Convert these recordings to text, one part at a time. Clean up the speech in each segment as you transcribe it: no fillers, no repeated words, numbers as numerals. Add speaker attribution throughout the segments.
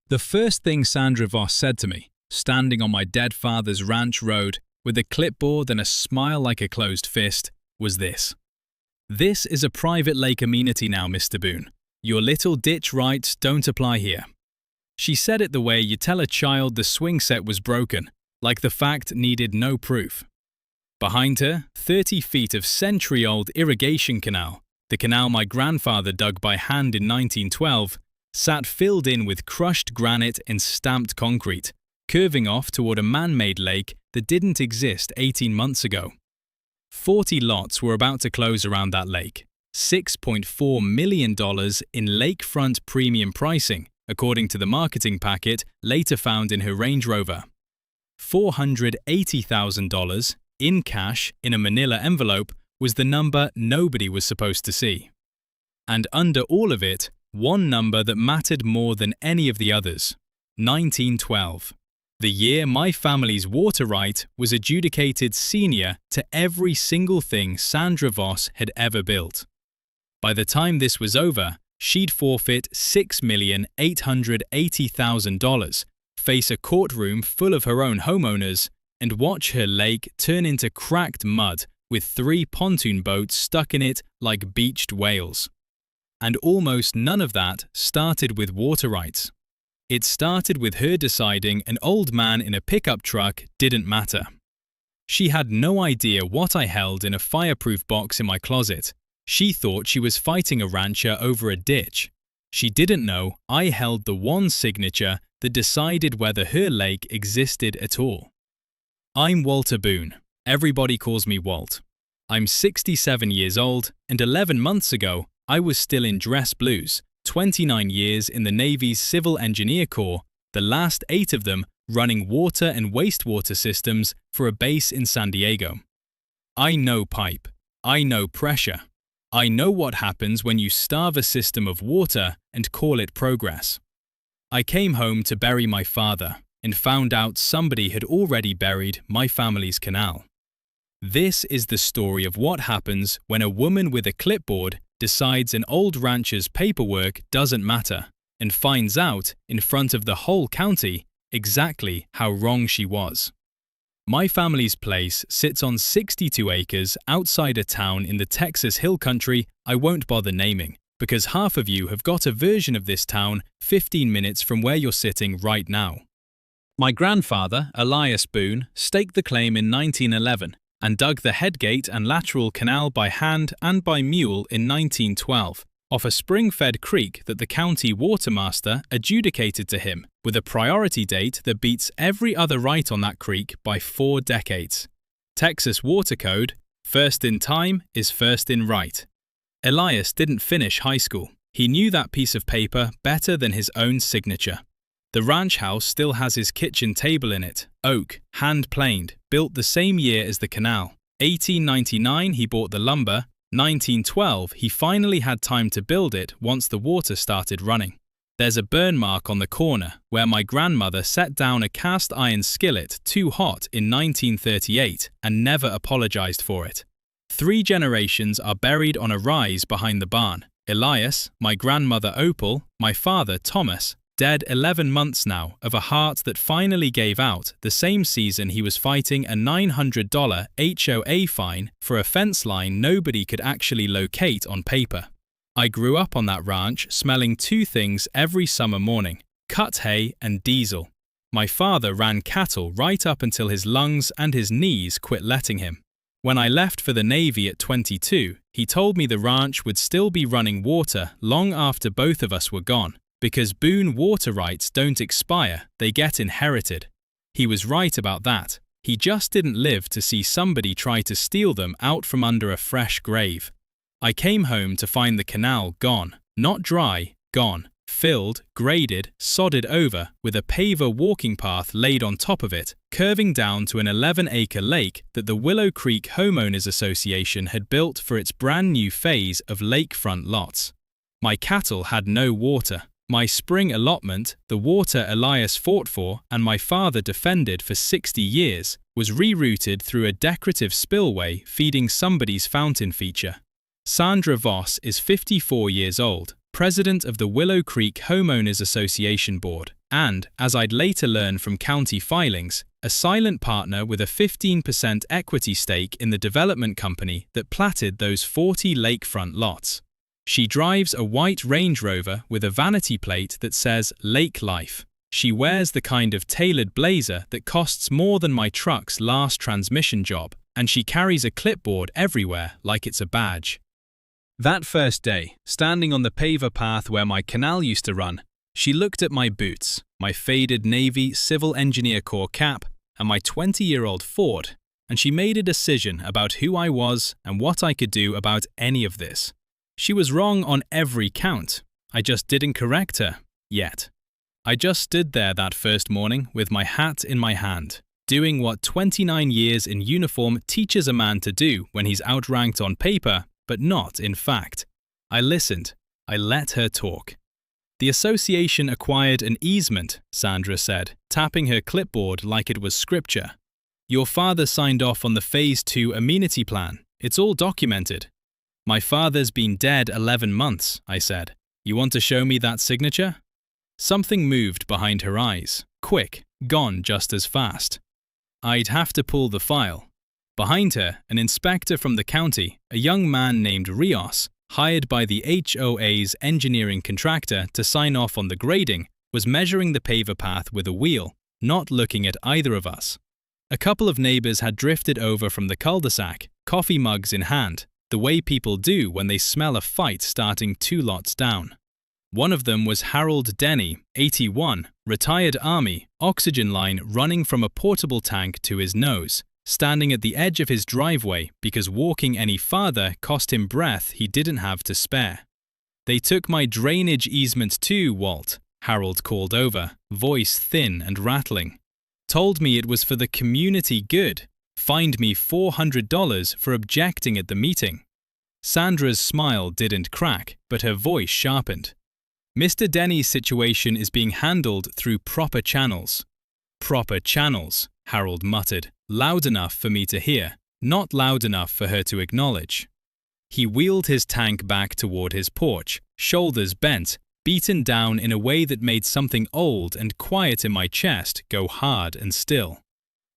Speaker 1: The first thing Sandra Voss said to me, standing on my dead father's ranch road with a clipboard and a smile like a closed fist, was this. "This is a private lake amenity now, Mr. Boone. Your little ditch rights don't apply here." She said it the way you tell a child the swing set was broken, like the fact needed no proof. Behind her, 30 feet of century-old irrigation canal, the canal my grandfather dug by hand in 1912, sat filled in with crushed granite and stamped concrete, curving off toward a man-made lake that didn't exist 18 months ago. 40 lots were about to close around that lake, $6.4 million in lakefront premium pricing, according to the marketing packet later found in her Range Rover. $480,000 in cash in a manila envelope was the number nobody was supposed to see. And under all of it, one number that mattered more than any of the others: 1912. The year my family's water right was adjudicated senior to every single thing Sandra Voss had ever built. By the time this was over, she'd forfeit $6,880,000, face a courtroom full of her own homeowners, and watch her lake turn into cracked mud with 3 pontoon boats stuck in it like beached whales. And almost none of that started with water rights. It started with her deciding an old man in a pickup truck didn't matter. She had no idea what I held in a fireproof box in my closet. She thought she was fighting a rancher over a ditch. She didn't know I held the one signature that decided whether her lake existed at all. I'm Walter Boone. Everybody calls me Walt. I'm 67 years old, and 11 months ago, I was still in dress blues, 29 years in the Navy's Civil Engineer Corps, the last 8 of them running water and wastewater systems for a base in San Diego. I know pipe. I know pressure. I know what happens when you starve a system of water and call it progress. I came home to bury my father and found out somebody had already buried my family's canal. This is the story of what happens when a woman with a clipboard decides an old rancher's paperwork doesn't matter and finds out, in front of the whole county, exactly how wrong she was. My family's place sits on 62 acres outside a town in the Texas Hill Country I won't bother naming, because half of you have got a version of this town 15 minutes from where you're sitting right now. My grandfather, Elias Boone, staked the claim in 1911 and dug the headgate and lateral canal by hand and by mule in 1912, off a spring-fed creek that the county watermaster adjudicated to him, with a priority date that beats every other right on that creek by 4 decades. Texas Water Code, first in time is first in right. Elias didn't finish high school. He knew that piece of paper better than his own signature. The ranch house still has his kitchen table in it, oak, hand-planed, built the same year as the canal. 1899 he bought the lumber, 1912 he finally had time to build it once the water started running. There's a burn mark on the corner where my grandmother set down a cast iron skillet too hot in 1938 and never apologized for it. 3 generations are buried on a rise behind the barn. Elias, my grandmother Opal, my father Thomas, dead 11 months now of a heart that finally gave out the same season he was fighting a $900 HOA fine for a fence line nobody could actually locate on paper. I grew up on that ranch smelling 2 things every summer morning: cut hay and diesel. My father ran cattle right up until his lungs and his knees quit letting him. When I left for the Navy at 22, he told me the ranch would still be running water long after both of us were gone. Because Boone water rights don't expire, they get inherited. He was right about that. He just didn't live to see somebody try to steal them out from under a fresh grave. I came home to find the canal gone, not dry, gone, filled, graded, sodded over, with a paver walking path laid on top of it, curving down to an 11-acre lake that the Willow Creek Homeowners Association had built for its brand new phase of lakefront lots. My cattle had no water. My spring allotment, the water Elias fought for and my father defended for 60 years, was rerouted through a decorative spillway feeding somebody's fountain feature. Sandra Voss is 54 years old, president of the Willow Creek Homeowners Association Board. and, as I'd later learn from county filings, a silent partner with a 15% equity stake in the development company that platted those 40 lakefront lots. She drives a white Range Rover with a vanity plate that says Lake Life. She wears the kind of tailored blazer that costs more than my truck's last transmission job, and she carries a clipboard everywhere like it's a badge. That first day, standing on the paver path where my canal used to run, she looked at my boots, my faded Navy Civil Engineer Corps cap, and my 20-year-old Ford, and she made a decision about who I was and what I could do about any of this. She was wrong on every count. I just didn't correct her. Yet. I just stood there that first morning with my hat in my hand, doing what 29 years in uniform teaches a man to do when he's outranked on paper, but not in fact. I listened. I let her talk. The association acquired an easement, Sandra said, tapping her clipboard like it was scripture. Your father signed off on the Phase 2 amenity plan. It's all documented. My father's been dead 11 months, I said. You want to show me that signature? Something moved behind her eyes, quick, gone just as fast. I'd have to pull the file. Behind her, an inspector from the county, a young man named Rios, hired by the HOA's engineering contractor to sign off on the grading, was measuring the paver path with a wheel, not looking at either of us. A couple of neighbors had drifted over from the cul-de-sac, coffee mugs in hand, the way people do when they smell a fight starting 2 lots down. One of them was Harold Denny, 81, retired Army, oxygen line running from a portable tank to his nose, standing at the edge of his driveway because walking any farther cost him breath he didn't have to spare. They took my drainage easement too, Walt, Harold called over, voice thin and rattling. Told me it was for the community good. Fined me $400 for objecting at the meeting. Sandra's smile didn't crack, but her voice sharpened. Mr. Denny's situation is being handled through proper channels. Proper channels, Harold muttered, loud enough for me to hear, not loud enough for her to acknowledge. He wheeled his tank back toward his porch, shoulders bent, beaten down in a way that made something old and quiet in my chest go hard and still.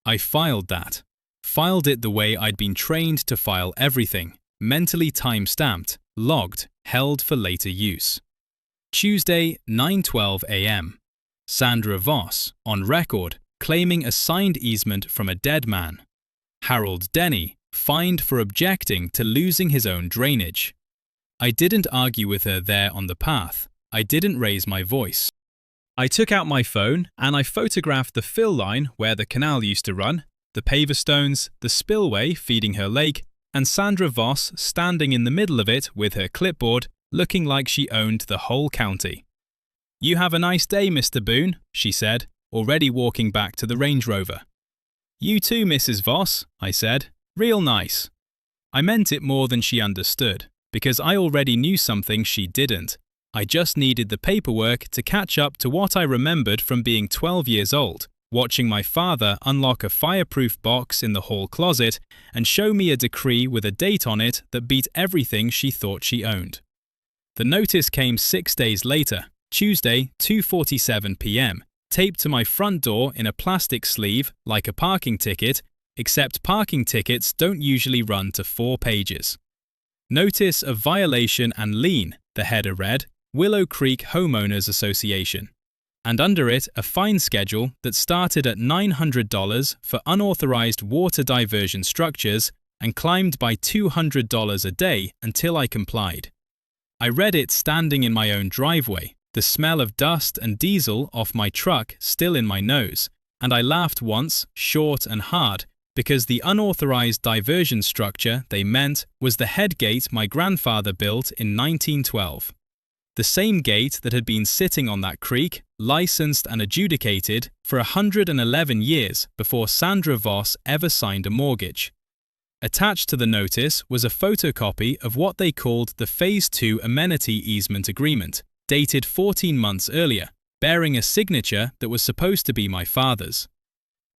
Speaker 1: I filed that. Filed it the way I'd been trained to file everything, mentally time-stamped, logged, held for later use. Tuesday, 9:12 a.m. Sandra Voss, on record, claiming a signed easement from a dead man. Harold Denny, fined for objecting to losing his own drainage. I didn't argue with her there on the path. I didn't raise my voice. I took out my phone and I photographed the fill line where the canal used to run, the paver stones, the spillway feeding her lake, and Sandra Voss standing in the middle of it with her clipboard, looking like she owned the whole county. You have a nice day, Mr. Boone, she said, already walking back to the Range Rover. You too, Mrs. Voss, I said. Real nice. I meant it more than she understood, because I already knew something she didn't. I just needed the paperwork to catch up to what I remembered from being 12 years old, watching my father unlock a fireproof box in the hall closet and show me a decree with a date on it that beat everything she thought she owned. The notice came 6 days later, Tuesday, 2:47 p.m., taped to my front door in a plastic sleeve like a parking ticket, except parking tickets don't usually run to 4 pages. Notice of violation and lien, the header read, Willow Creek Homeowners Association. And under it a fine schedule that started at $900 for unauthorized water diversion structures and climbed by $200 a day until I complied. I read it standing in my own driveway, the smell of dust and diesel off my truck still in my nose, and I laughed once, short and hard, because the unauthorized diversion structure they meant was the head gate my grandfather built in 1912. The same gate that had been sitting on that creek, licensed and adjudicated, for 111 years before Sandra Voss ever signed a mortgage. Attached to the notice was a photocopy of what they called the Phase 2 Amenity Easement Agreement, dated 14 months earlier, bearing a signature that was supposed to be my father's.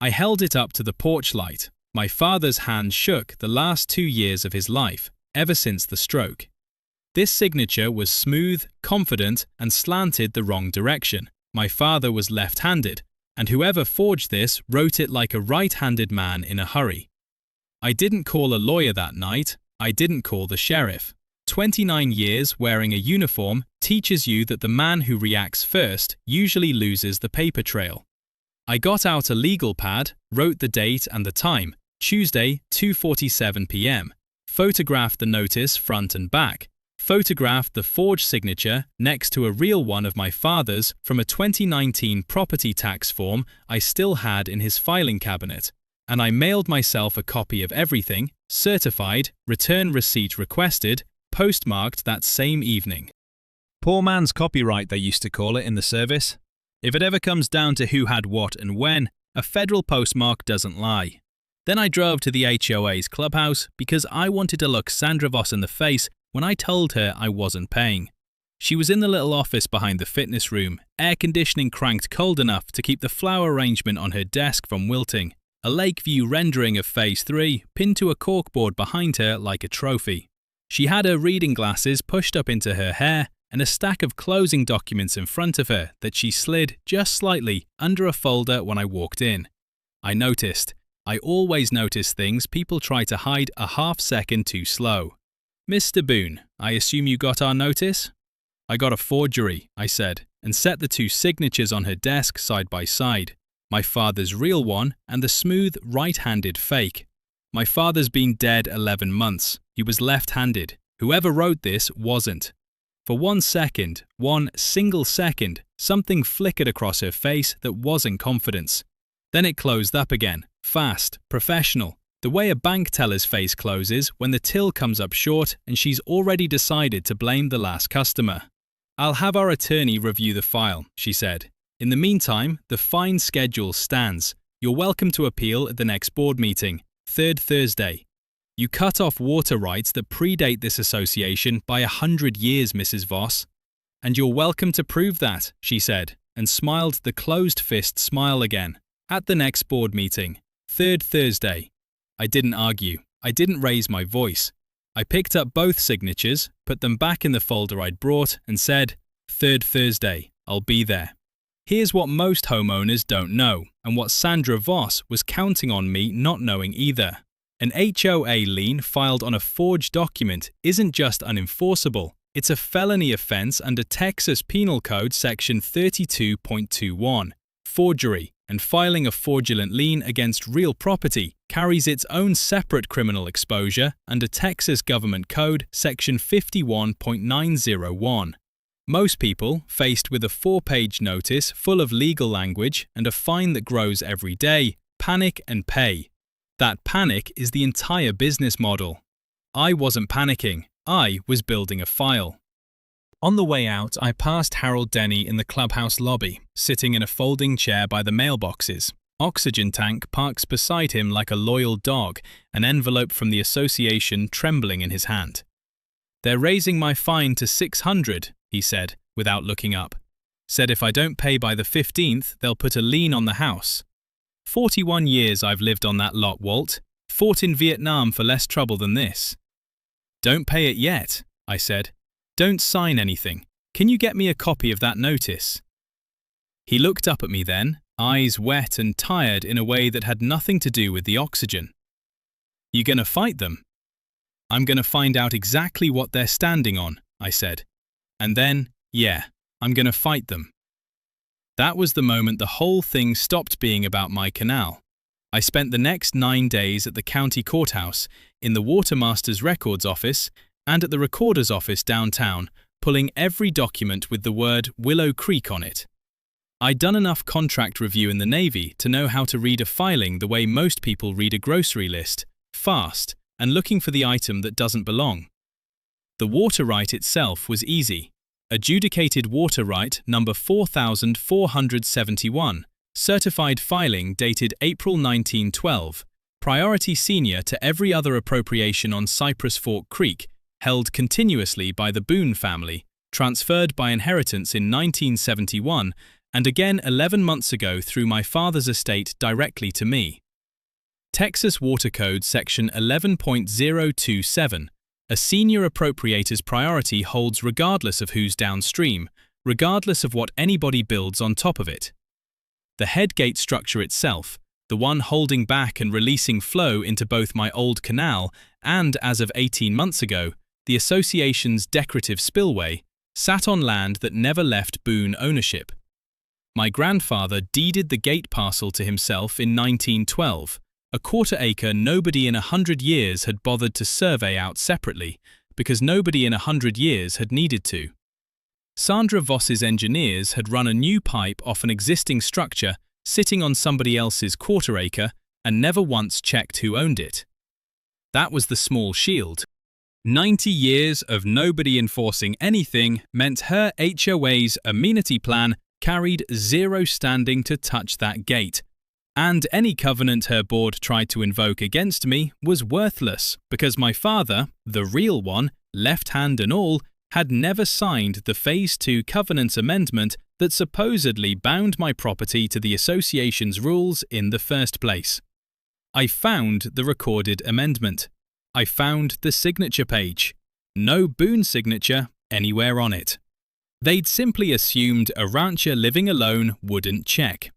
Speaker 1: I held it up to the porch light. My father's hand shook the last 2 years of his life, ever since the stroke. This signature was smooth, confident, and slanted the wrong direction, My father was left-handed, and whoever forged this wrote it like a right-handed man in a hurry. I didn't call a lawyer that night. I didn't call the sheriff. 29 years wearing a uniform teaches you that the man who reacts first usually loses the paper trail. I got out a legal pad, wrote the date and the time, Tuesday, 2:47 p.m., photographed the notice front and back, photographed the forged signature next to a real one of my father's from a 2019 property tax form I still had in his filing cabinet, and I mailed myself a copy of everything, certified, return receipt requested, postmarked that same evening. Poor man's copyright, they used to call it in the service. If it ever comes down to who had what and when, a federal postmark doesn't lie. Then I drove to the HOA's clubhouse because I wanted to look Sandra Voss in the face when I told her I wasn't paying. She was in the little office behind the fitness room, air conditioning cranked cold enough to keep the flower arrangement on her desk from wilting, a Lakeview rendering of Phase 3 pinned to a corkboard behind her like a trophy. She had her reading glasses pushed up into her hair and a stack of closing documents in front of her that she slid just slightly under a folder when I walked in. I noticed. I always notice things people try to hide a half-second too slow. "Mr. Boone, I assume you got our notice?" "I got a forgery," I said, and set the two signatures on her desk side by side. My father's real one and the smooth, right-handed fake. My father's been dead 11 months. He was left-handed. Whoever wrote this wasn't. For 1 second, 1 single second, something flickered across her face that wasn't confidence. Then it closed up again, fast, professional, the way a bank teller's face closes when the till comes up short and she's already decided to blame the last customer. "I'll have our attorney review the file," she said. "In the meantime, the fine schedule stands. You're welcome to appeal at the next board meeting, 3rd Thursday. You cut off water rights that predate this association by 100 years, Mrs. Voss. And you're welcome to prove that," she said, and smiled the closed fist smile again. "At the next board meeting, 3rd Thursday. I didn't argue. I didn't raise my voice. I picked up both signatures, put them back in the folder I'd brought, and said, 3rd Thursday, I'll be there. Here's what most homeowners don't know, and what Sandra Voss was counting on me not knowing either. An HOA lien filed on a forged document isn't just unenforceable, it's a felony offense under Texas Penal Code Section 32.21. Forgery, and filing a fraudulent lien against real property carries its own separate criminal exposure under Texas Government Code Section 51.901. Most people, faced with a 4-page notice full of legal language and a fine that grows every day, panic and pay. That panic is the entire business model. I wasn't panicking, I was building a file. On the way out, I passed Harold Denny in the clubhouse lobby, sitting in a folding chair by the mailboxes. Oxygen tank parks beside him like a loyal dog, an envelope from the association trembling in his hand. "They're raising my fine to $600, he said, without looking up. "Said if I don't pay by the 15th, they'll put a lien on the house. 41 years I've lived on that lot, Walt. Fought in Vietnam for less trouble than this." "Don't pay it yet," I said. "Don't sign anything. Can you get me a copy of that notice?" He looked up at me then, eyes wet and tired in a way that had nothing to do with the oxygen. "You gonna fight them?" "I'm gonna find out exactly what they're standing on," I said. "And then, yeah, I'm gonna fight them." That was the moment the whole thing stopped being about my canal. I spent the next 9 days at the county courthouse, in the Watermaster's records office, and at the recorder's office downtown, pulling every document with the word Willow Creek on it. I'd done enough contract review in the Navy to know how to read a filing the way most people read a grocery list, fast, and looking for the item that doesn't belong. The water right itself was easy. Adjudicated water right number 4471, certified filing dated April 1912, priority senior to every other appropriation on Cypress Fork Creek, held continuously by the Boone family, transferred by inheritance in 1971, and again 11 months ago through my father's estate directly to me. Texas Water Code Section 11.027, a senior appropriator's priority holds regardless of who's downstream, regardless of what anybody builds on top of it. The headgate structure itself, the one holding back and releasing flow into both my old canal and, as of 18 months ago, the association's decorative spillway, sat on land that never left Boone ownership. My grandfather deeded the gate parcel to himself in 1912, a quarter-acre nobody in 100 years had bothered to survey out separately, because nobody in 100 years had needed to. Sandra Voss's engineers had run a new pipe off an existing structure sitting on somebody else's quarter-acre and never once checked who owned it. That was the small shield. 90 years of nobody enforcing anything meant her HOA's amenity plan carried zero standing to touch that gate, and any covenant her board tried to invoke against me was worthless because my father, the real one, left hand and all, had never signed the Phase 2 covenant amendment that supposedly bound my property to the association's rules in the first place. I found the recorded amendment. I found the signature page. No Boone signature anywhere on it. They'd simply assumed a rancher living alone wouldn't check.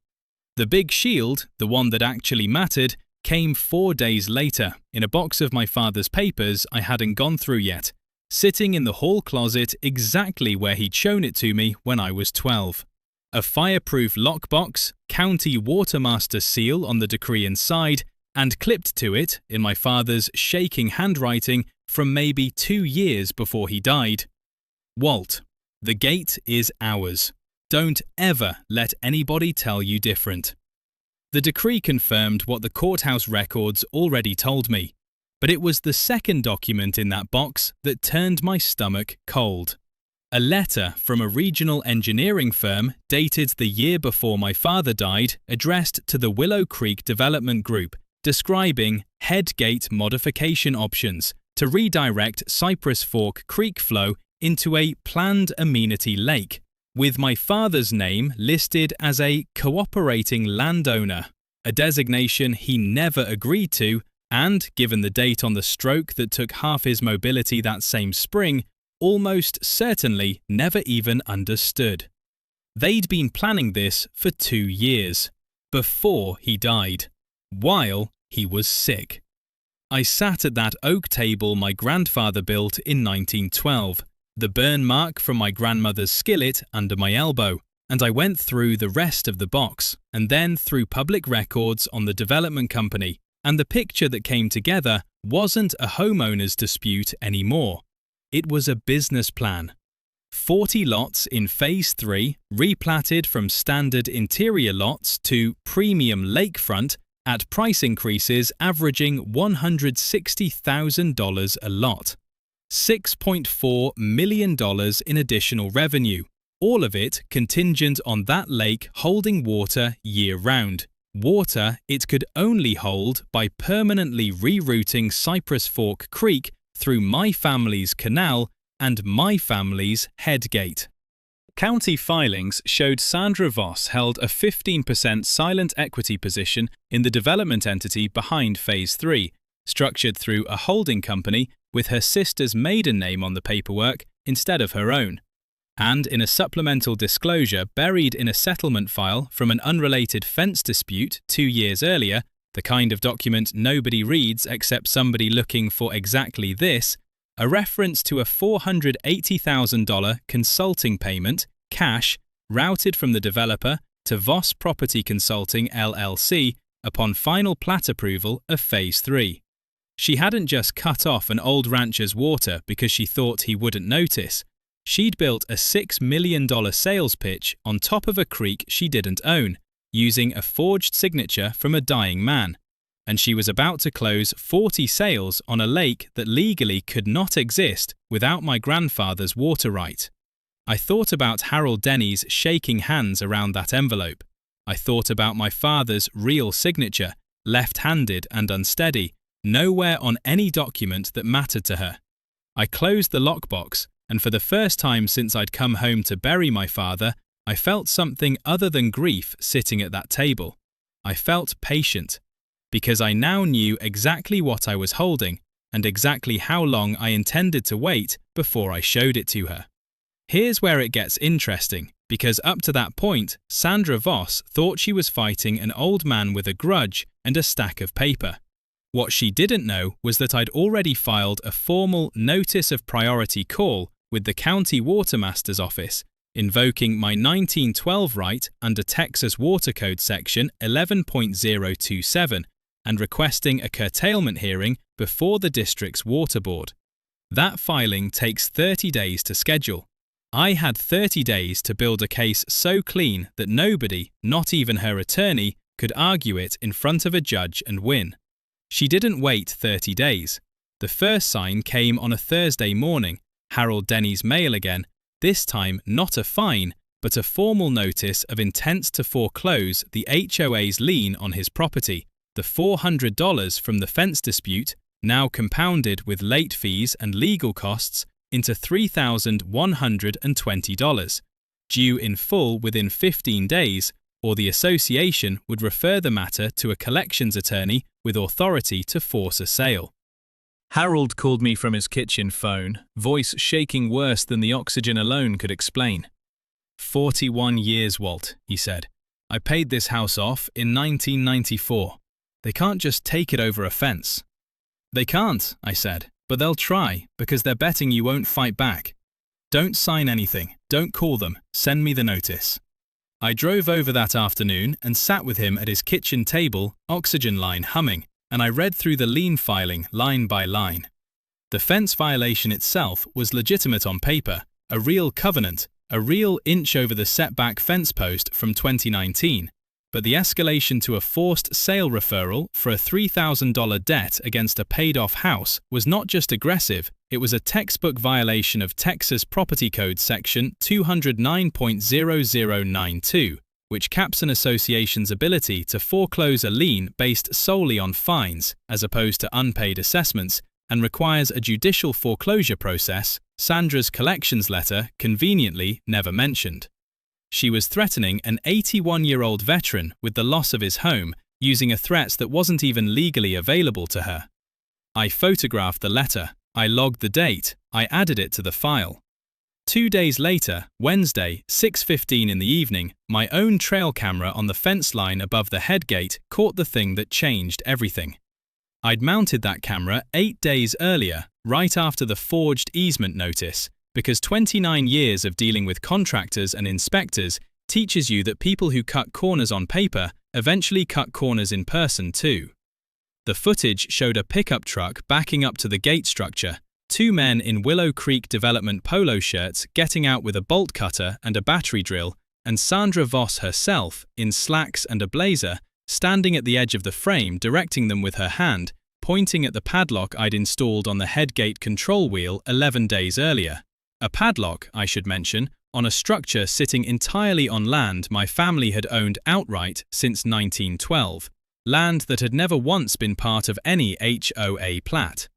Speaker 1: The big shield, the one that actually mattered, came 4 days later in a box of my father's papers I hadn't gone through yet, sitting in the hall closet exactly where he'd shown it to me when I was 12. A fireproof lockbox, county watermaster seal on the decree inside, and clipped to it, in my father's shaking handwriting from maybe 2 years before he died. Walt, the gate is ours. Don't ever let anybody tell you different. The decree confirmed what the courthouse records already told me, but it was the second document in that box that turned my stomach cold. A letter from a regional engineering firm dated the year before my father died, addressed to the Willow Creek Development Group, describing headgate modification options to redirect Cypress Fork Creek flow into a planned amenity lake, with my father's name listed as a cooperating landowner, a designation he never agreed to and, given the date on the stroke that took half his mobility that same spring, almost certainly never even understood. They'd been planning this for 2 years, before he died, while he was sick. I sat at that oak table my grandfather built in 1912, the burn mark from my grandmother's skillet under my elbow, and I went through the rest of the box, and then through public records on the development company, and the picture that came together wasn't a homeowner's dispute anymore. It was a business plan. 40 lots in Phase 3, replatted from standard interior lots to premium lakefront at price increases averaging $160,000 a lot. $6.4 million in additional revenue, all of it contingent on that lake holding water year-round. Water it could only hold by permanently rerouting Cypress Fork Creek through my family's canal and my family's headgate. County filings showed Sandra Voss held a 15% silent equity position in the development entity behind Phase 3, structured through a holding company with her sister's maiden name on the paperwork instead of her own. And in a supplemental disclosure buried in a settlement file from an unrelated fence dispute 2 years earlier, the kind of document nobody reads except somebody looking for exactly this, a reference to a $480,000 consulting payment, cash, routed from the developer to Voss Property Consulting LLC upon final plat approval of Phase 3. She hadn't just cut off an old rancher's water because she thought he wouldn't notice. She'd built a $6 million sales pitch on top of a creek she didn't own, using a forged signature from a dying man. And she was about to close 40 sales on a lake that legally could not exist without my grandfather's water right. I thought about Harold Denny's shaking hands around that envelope. I thought about my father's real signature, left-handed and unsteady, nowhere on any document that mattered to her. I closed the lockbox, and for the first time since I'd come home to bury my father, I felt something other than grief sitting at that table. I felt patient, because I now knew exactly what I was holding and exactly how long I intended to wait before I showed it to her. Here's where it gets interesting, because up to that point, Sandra Voss thought she was fighting an old man with a grudge and a stack of paper. What she didn't know was that I'd already filed a formal Notice of Priority Call with the County Watermaster's Office, invoking my 1912 right under Texas Water Code Section 11.027 and requesting a curtailment hearing before the district's water board. That filing takes 30 days to schedule. I had 30 days to build a case so clean that nobody, not even her attorney, could argue it in front of a judge and win. She didn't wait 30 days. The first sign came on a Thursday morning, Harold Denny's mail again, this time not a fine, but a formal notice of intent to foreclose the HOA's lien on his property, the $400 from the fence dispute, now compounded with late fees and legal costs, into $3,120, due in full within 15 days, or the association would refer the matter to a collections attorney with authority to force a sale. Harold called me from his kitchen phone, voice shaking worse than the oxygen alone could explain. 41 years, Walt, he said. I paid this house off in 1994. They can't just take it over a fence. They can't, I said, but they'll try, because they're betting you won't fight back. Don't sign anything, don't call them, send me the notice. I drove over that afternoon and sat with him at his kitchen table, oxygen line humming, and I read through the lien filing line by line. The fence violation itself was legitimate on paper, a real covenant, a real inch over the setback fence post from 2019, but the escalation to a forced sale referral for a $3,000 debt against a paid-off house was not just aggressive, it was a textbook violation of Texas Property Code Section 209.0092, which caps an association's ability to foreclose a lien based solely on fines, as opposed to unpaid assessments, and requires a judicial foreclosure process Sandra's collections letter conveniently never mentioned. She was threatening an 81-year-old veteran with the loss of his home, using a threat that wasn't even legally available to her. I photographed the letter, I logged the date, I added it to the file. 2 days later, Wednesday, 6:15 in the evening, my own trail camera on the fence line above the head gate caught the thing that changed everything. I'd mounted that camera 8 days earlier, right after the forged easement notice, because 29 years of dealing with contractors and inspectors teaches you that people who cut corners on paper eventually cut corners in person too. The footage showed a pickup truck backing up to the gate structure, 2 men in Willow Creek Development polo shirts getting out with a bolt cutter and a battery drill, and Sandra Voss herself, in slacks and a blazer, standing at the edge of the frame directing them with her hand, pointing at the padlock I'd installed on the headgate control wheel 11 days earlier. A padlock, I should mention, on a structure sitting entirely on land my family had owned outright since 1912, land that had never once been part of any HOA plat.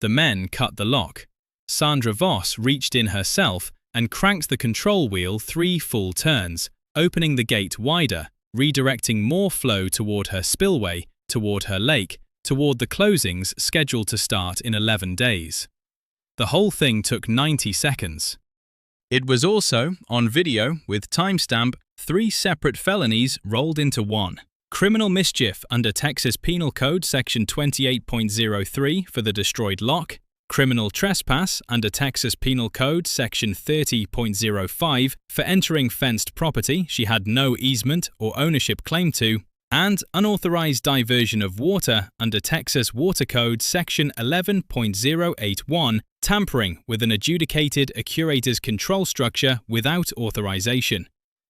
Speaker 1: The men cut the lock. Sandra Voss reached in herself and cranked the control wheel 3 full turns, opening the gate wider, redirecting more flow toward her spillway, toward her lake, toward the closings scheduled to start in 11 days. The whole thing took 90 seconds. It was also, on video, with timestamp, 3 separate felonies rolled into one. Criminal mischief under Texas Penal Code Section 28.03 for the destroyed lock, criminal trespass under Texas Penal Code Section 30.05 for entering fenced property she had no easement or ownership claim to, and unauthorized diversion of water under Texas Water Code Section 11.081, tampering with an adjudicated accurator's control structure without authorization.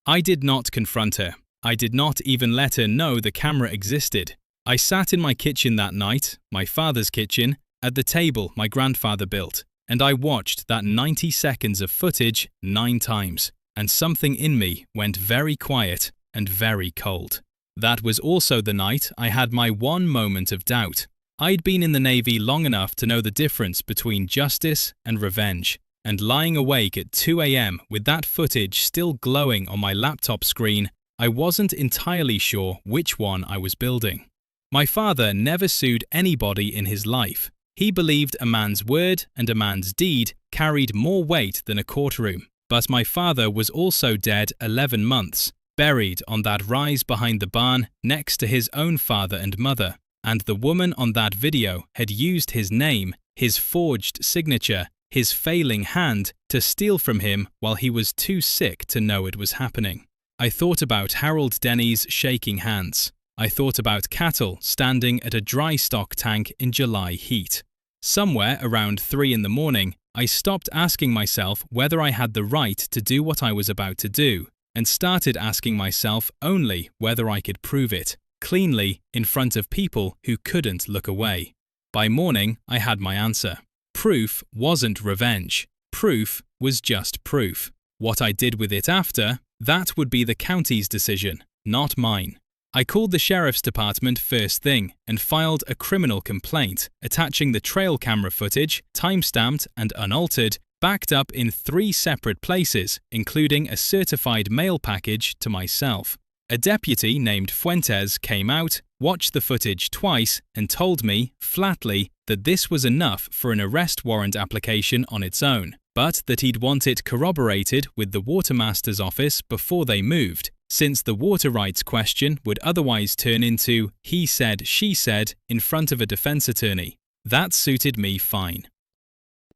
Speaker 1: I did not confront her. I did not even let her know the camera existed. I sat in my kitchen that night, my father's kitchen, at the table my grandfather built, and I watched that 90 seconds of footage 9 times, and something in me went very quiet and very cold. That was also the night I had my one moment of doubt. I'd been in the Navy long enough to know the difference between justice and revenge, and lying awake at 2 a.m. with that footage still glowing on my laptop screen, I wasn't entirely sure which one I was building. My father never sued anybody in his life. He believed a man's word and a man's deed carried more weight than a courtroom. but my father was also dead 11 months, buried on that rise behind the barn next to his own father and mother, and the woman on that video had used his name, his forged signature, his failing hand to steal from him while he was too sick to know it was happening. I thought about Harold Denny's shaking hands. I thought about cattle standing at a dry stock tank in July heat. Somewhere around 3 in the morning, I stopped asking myself whether I had the right to do what I was about to do, and started asking myself only whether I could prove it, cleanly, in front of people who couldn't look away. By morning, I had my answer. Proof wasn't revenge. Proof was just proof. What I did with it after, that would be the county's decision, not mine. I called the sheriff's department first thing and filed a criminal complaint, attaching the trail camera footage, time-stamped and unaltered, backed up in 3 separate places, including a certified mail package to myself. A deputy named Fuentes came out, watched the footage twice, and told me, flatly, that this was enough for an arrest warrant application on its own, but that he'd want it corroborated with the watermaster's office before they moved, since the water rights question would otherwise turn into he said, she said in front of a defense attorney. That suited me fine.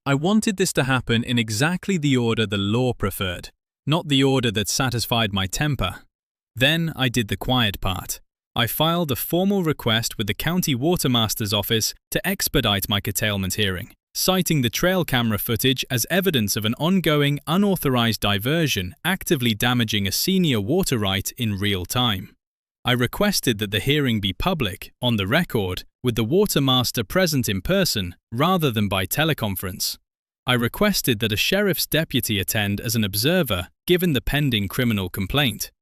Speaker 1: I wanted this to happen in exactly the order the law preferred, not the order that satisfied my temper. Then I did the quiet part. I filed a formal request with the county watermaster's office to expedite my curtailment hearing, citing the trail camera footage as evidence of an ongoing, unauthorized diversion actively damaging a senior water right in real time. I requested that the hearing be public, on the record, with the watermaster present in person rather than by teleconference. I requested that a sheriff's deputy attend as an observer given the pending criminal complaint.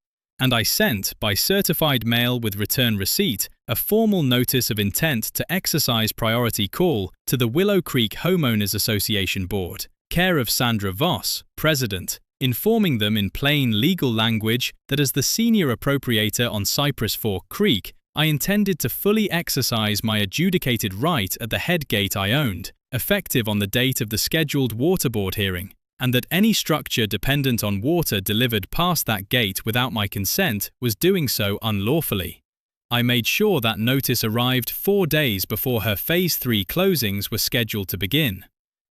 Speaker 1: And I sent, by certified mail with return receipt, a formal notice of intent to exercise priority call to the Willow Creek Homeowners Association Board, care of Sandra Voss, President, informing them in plain legal language that as the senior appropriator on Cypress Fork Creek, I intended to fully exercise my adjudicated right at the head gate I owned, effective on the date of the scheduled water board hearing, and that any structure dependent on water delivered past that gate without my consent was doing so unlawfully. I made sure that notice arrived 4 days before her Phase 3 closings were scheduled to begin.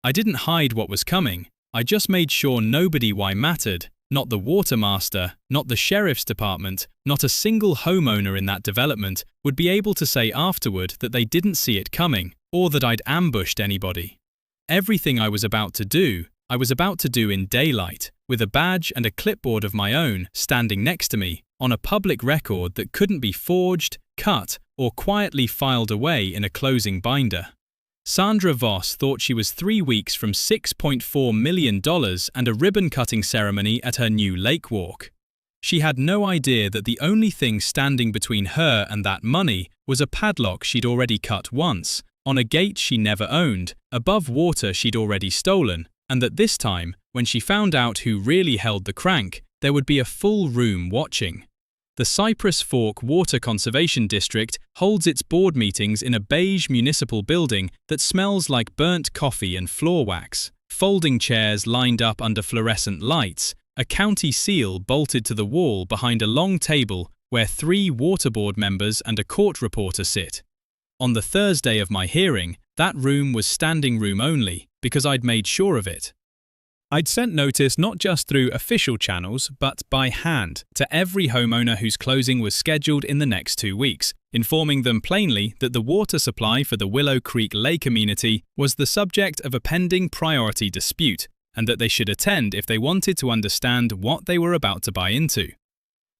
Speaker 1: I didn't hide what was coming, I just made sure nobody mattered, not the watermaster, not the sheriff's department, not a single homeowner in that development would be able to say afterward that they didn't see it coming, or that I'd ambushed anybody. Everything I was about to do in daylight, with a badge and a clipboard of my own standing next to me, on a public record that couldn't be forged, cut, or quietly filed away in a closing binder. Sandra Voss thought she was 3 weeks from $6.4 million and a ribbon-cutting ceremony at her new Lakewalk. She had no idea that the only thing standing between her and that money was a padlock she'd already cut once, on a gate she never owned, above water she'd already stolen, and that this time, when she found out who really held the crank, there would be a full room watching. The Cypress Fork Water Conservation District holds its board meetings in a beige municipal building that smells like burnt coffee and floor wax, folding chairs lined up under fluorescent lights, a county seal bolted to the wall behind a long table where 3 water board members and a court reporter sit. On the Thursday of my hearing, that room was standing room only, because I'd made sure of it. I'd sent notice not just through official channels, but by hand, to every homeowner whose closing was scheduled in the next 2 weeks, informing them plainly that the water supply for the Willow Creek Lake amenity was the subject of a pending priority dispute, and that they should attend if they wanted to understand what they were about to buy into.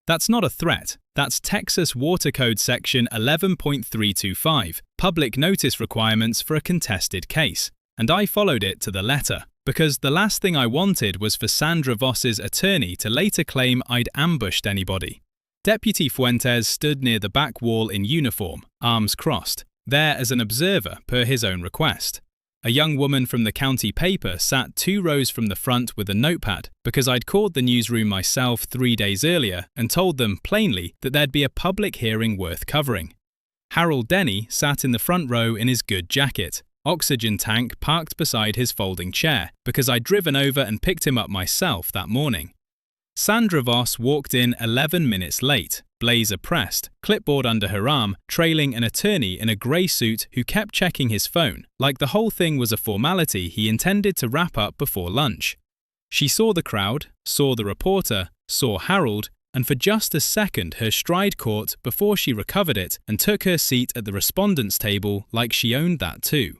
Speaker 1: That's not a threat, that's Texas Water Code Section 11.325, Public Notice Requirements for a Contested Case, and I followed it to the letter, because the last thing I wanted was for Sandra Voss's attorney to later claim I'd ambushed anybody. Deputy Fuentes stood near the back wall in uniform, arms crossed, there as an observer per his own request. A young woman from the county paper sat 2 rows from the front with a notepad because I'd called the newsroom myself 3 days earlier and told them plainly that there'd be a public hearing worth covering. Harold Denny sat in the front row in his good jacket, oxygen tank parked beside his folding chair because I'd driven over and picked him up myself that morning. Sandra Voss walked in 11 minutes late, blazer pressed, clipboard under her arm, trailing an attorney in a grey suit who kept checking his phone, like the whole thing was a formality he intended to wrap up before lunch. She saw the crowd, saw the reporter, saw Harold, and for just a second her stride caught before she recovered it and took her seat at the respondents' table like she owned that too.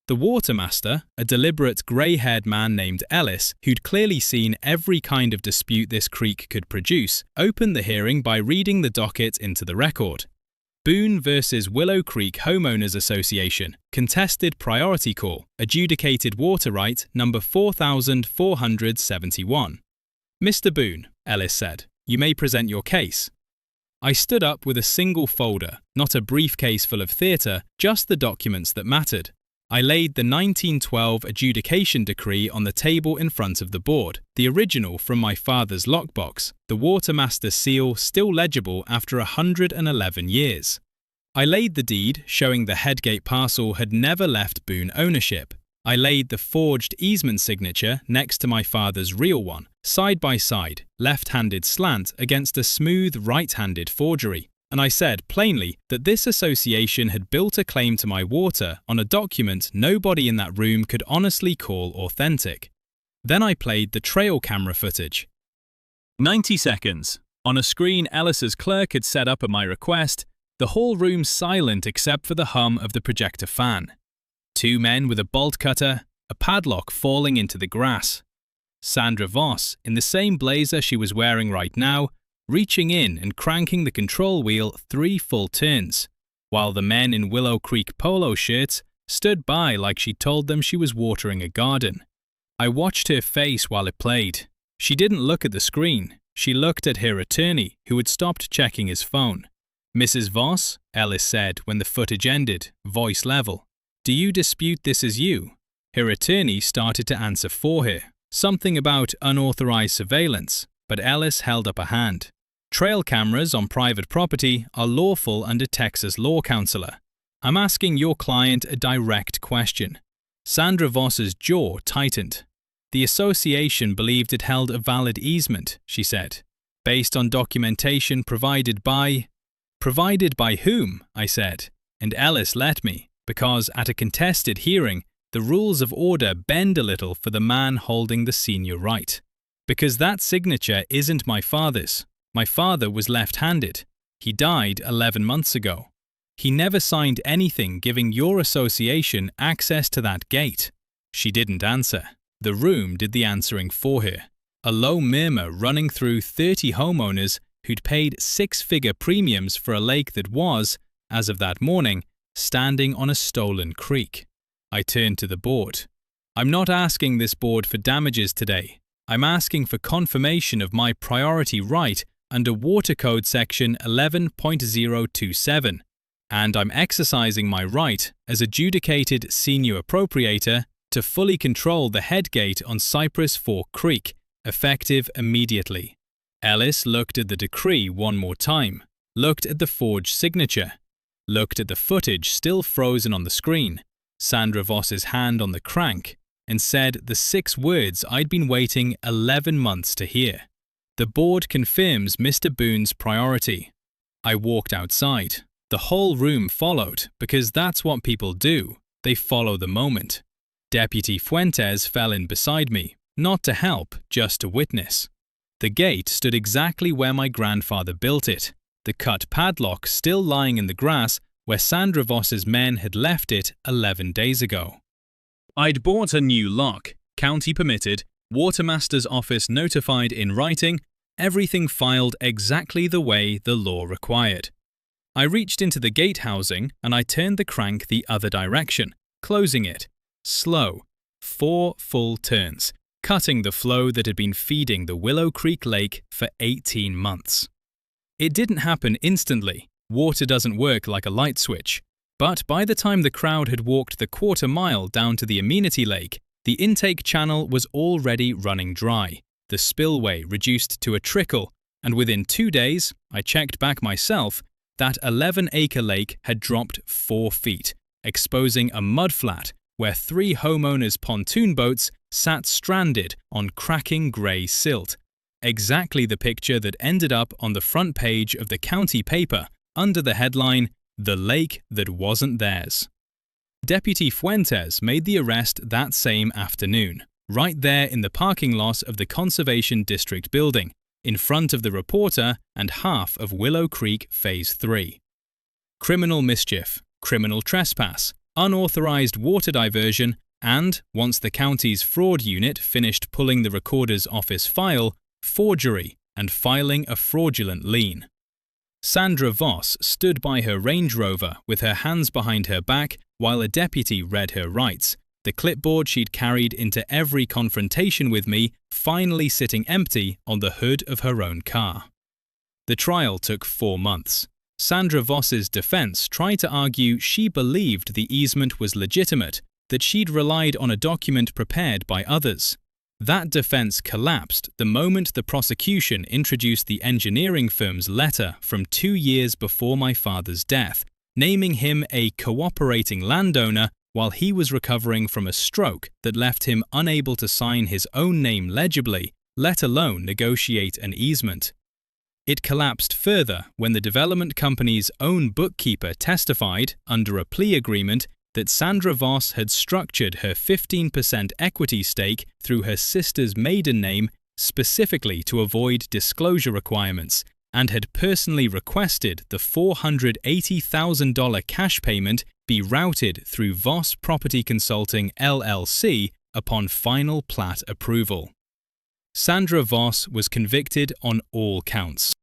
Speaker 1: The watermaster, a deliberate grey-haired man named Ellis, who'd clearly seen every kind of dispute this creek could produce, opened the hearing by reading the docket into the record. Boone versus Willow Creek Homeowners Association, contested priority call, adjudicated water right number 4471. Mr. Boone, Ellis said, you may present your case. I stood up with a single folder, not a briefcase full of theatre, just the documents that mattered. I laid the 1912 adjudication decree on the table in front of the board, the original from my father's lockbox, the watermaster's seal still legible after 111 years. I laid the deed showing the Headgate parcel had never left Boone ownership. I laid the forged easement signature next to my father's real one, side by side, left-handed slant against a smooth right-handed forgery. And I said plainly that this association had built a claim to my water on a document nobody in that room could honestly call authentic. Then I played the trail camera footage. 90 seconds. On a screen Ellis's clerk had set up at my request, the whole room silent except for the hum of the projector fan. 2 men with a bolt cutter, a padlock falling into the grass. Sandra Voss, in the same blazer she was wearing right now, reaching in and cranking the control wheel 3 full turns, while the men in Willow Creek polo shirts stood by like she told them she was watering a garden. I watched her face while it played. She didn't look at the screen. She looked at her attorney, who had stopped checking his phone. Mrs. Voss, Ellis said when the footage ended, voice level. Do you dispute this is you? Her attorney started to answer for her, something about unauthorized surveillance, but Ellis held up a hand. Trail cameras on private property are lawful under Texas law, counselor. I'm asking your client a direct question. Sandra Voss's jaw tightened. The association believed it held a valid easement, she said, based on documentation provided by... Provided by whom? I said, and Ellis let me, because at a contested hearing, the rules of order bend a little for the man holding the senior right. Because that signature isn't my father's. My father was left-handed. He died 11 months ago. He never signed anything giving your association access to that gate. She didn't answer. The room did the answering for her. A low murmur running through 30 homeowners who'd paid 6-figure premiums for a lake that was, as of that morning, standing on a stolen creek. I turned to the board. I'm not asking this board for damages today. I'm asking for confirmation of my priority right under Water Code Section 11.027, and I'm exercising my right as adjudicated senior appropriator to fully control the headgate on Cypress Fork Creek, effective immediately. Ellis looked at the decree one more time, looked at the forged signature, looked at the footage still frozen on the screen, Sandra Voss's hand on the crank, and said the 6 words I'd been waiting 11 months to hear. The board confirms Mr. Boone's priority. I walked outside. The whole room followed, because that's what people do. They follow the moment. Deputy Fuentes fell in beside me, not to help, just to witness. The gate stood exactly where my grandfather built it, the cut padlock still lying in the grass where Sandra Voss's men had left it 11 days ago. I'd bought a new lock, county permitted, watermaster's office notified in writing, everything filed exactly the way the law required. I reached into the gate housing and I turned the crank the other direction, closing it. Slow, 4 full turns, cutting the flow that had been feeding the Willow Creek Lake for 18 months. It didn't happen instantly. Water doesn't work like a light switch. But by the time the crowd had walked the quarter mile down to the amenity lake, the intake channel was already running dry, the spillway reduced to a trickle, and within 2 days, I checked back myself, that 11-acre lake had dropped 4 feet, exposing a mudflat where 3 homeowners' pontoon boats sat stranded on cracking grey silt. Exactly the picture that ended up on the front page of the county paper under the headline, "The Lake That Wasn't Theirs." Deputy Fuentes made the arrest that same afternoon, right there in the parking lot of the Conservation District building, in front of the reporter and half of Willow Creek Phase 3. Criminal mischief, criminal trespass, unauthorized water diversion, and, once the county's fraud unit finished pulling the recorder's office file, forgery and filing a fraudulent lien. Sandra Voss stood by her Range Rover with her hands behind her back while a deputy read her rights, the clipboard she'd carried into every confrontation with me finally sitting empty on the hood of her own car. The trial took 4 months. Sandra Voss's defense tried to argue she believed the easement was legitimate, that she'd relied on a document prepared by others. That defense collapsed the moment the prosecution introduced the engineering firm's letter from 2 years before my father's death, naming him a cooperating landowner while he was recovering from a stroke that left him unable to sign his own name legibly, let alone negotiate an easement. It collapsed further when the development company's own bookkeeper testified, under a plea agreement, that Sandra Voss had structured her 15% equity stake through her sister's maiden name specifically to avoid disclosure requirements, and had personally requested the $480,000 cash payment be routed through Voss Property Consulting LLC upon final plat approval. Sandra Voss was convicted on all counts.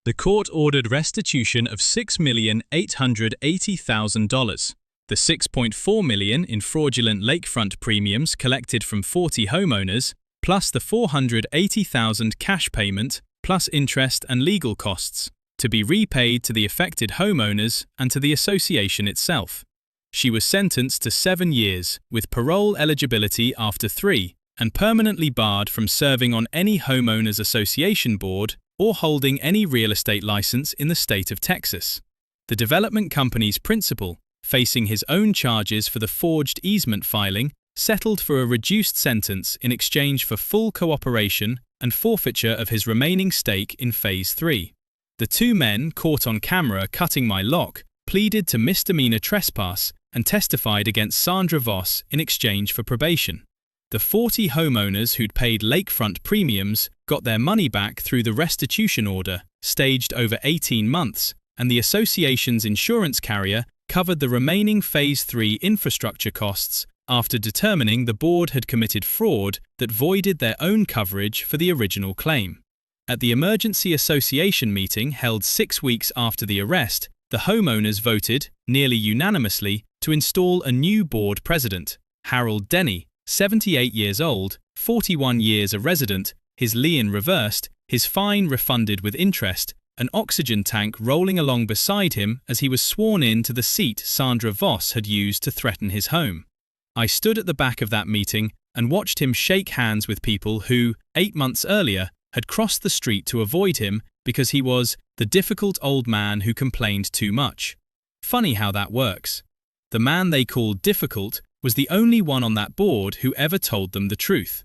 Speaker 1: The court ordered restitution of $6,880,000. The $6.4 million in fraudulent lakefront premiums collected from 40 homeowners, plus the $480,000 cash payment, plus interest and legal costs, to be repaid to the affected homeowners and to the association itself. She was sentenced to 7 years, with parole eligibility after 3, and permanently barred from serving on any homeowners association board or holding any real estate license in the state of Texas. The development company's principal, facing his own charges for the forged easement filing, settled for a reduced sentence in exchange for full cooperation and forfeiture of his remaining stake in Phase 3. The 2 men caught on camera cutting my lock pleaded to misdemeanor trespass and testified against Sandra Voss in exchange for probation. The 40 homeowners who'd paid lakefront premiums got their money back through the restitution order, staged over 18 months, and the association's insurance carrier covered the remaining Phase 3 infrastructure costs after determining the board had committed fraud that voided their own coverage for the original claim. At the emergency association meeting held 6 weeks after the arrest, the homeowners voted, nearly unanimously, to install a new board president, Harold Denny, 78 years old, 41 years a resident, his lien reversed, his fine refunded with interest, an oxygen tank rolling along beside him as he was sworn in to the seat Sandra Voss had used to threaten his home. I stood at the back of that meeting and watched him shake hands with people who, 8 months earlier, had crossed the street to avoid him because he was the difficult old man who complained too much. Funny how that works. The man they called difficult was the only one on that board who ever told them the truth.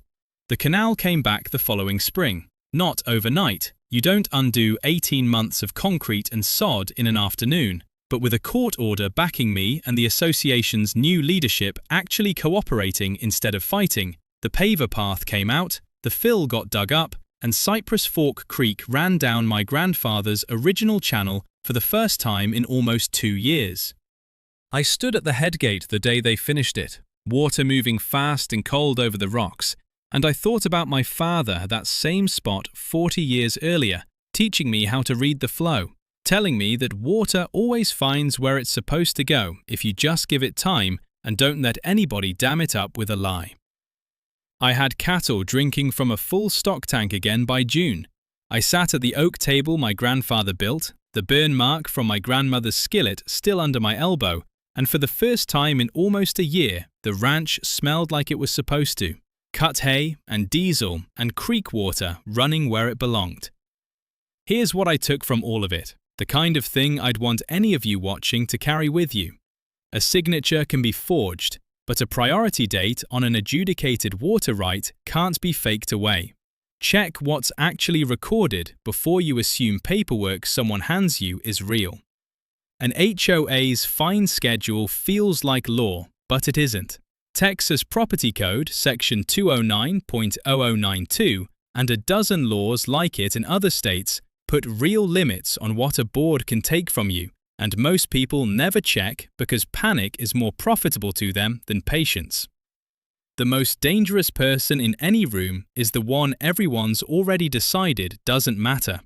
Speaker 1: The Canal came back the following spring. Not overnight. You don't undo 18 months of concrete and sod in an afternoon, but with a court order backing me and the association's new leadership actually cooperating instead of fighting, the paver path came out, the fill got dug up, and Cypress Fork Creek ran down my grandfather's original channel for the first time in almost 2 years. I stood at the headgate the day they finished it, water moving fast and cold over the rocks, and I thought about my father at that same spot 40 years earlier, teaching me how to read the flow, telling me that water always finds where it's supposed to go if you just give it time and don't let anybody dam it up with a lie. I had cattle drinking from a full stock tank again by June. I sat at the oak table my grandfather built, the burn mark from my grandmother's skillet still under my elbow, and for the first time in almost a year, the ranch smelled like it was supposed to. Cut hay and diesel and creek water running where it belonged. Here's what I took from all of it, the kind of thing I'd want any of you watching to carry with you. A signature can be forged, But a priority date on an adjudicated water right can't be faked away. Check what's actually recorded before you assume paperwork someone hands you is real. An HOA's fine schedule feels like law, but it isn't. Texas Property Code Section 209.0092 and a dozen laws like it in other states put real limits on what a board can take from you, and most people never check because panic is more profitable to them than patience. The most dangerous person in any room is the one everyone's already decided doesn't matter.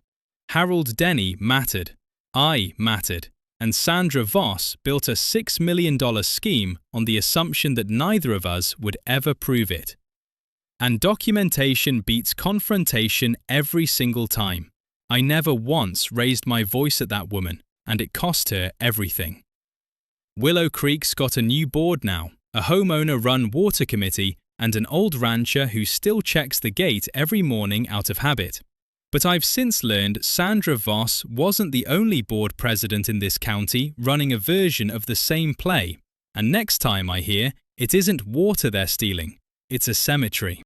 Speaker 1: Harold Denny mattered, I mattered, and Sandra Voss built a $6 million scheme on the assumption that neither of us would ever prove it. And documentation beats confrontation every single time. I never once raised my voice at that woman, and it cost her everything. Willow Creek's got a new board now, a homeowner-run water committee, and an old rancher who still checks the gate every morning out of habit. But I've since learned Sandra Voss wasn't the only board president in this county running a version of the same play, and next time I hear, it isn't water they're stealing, it's a cemetery.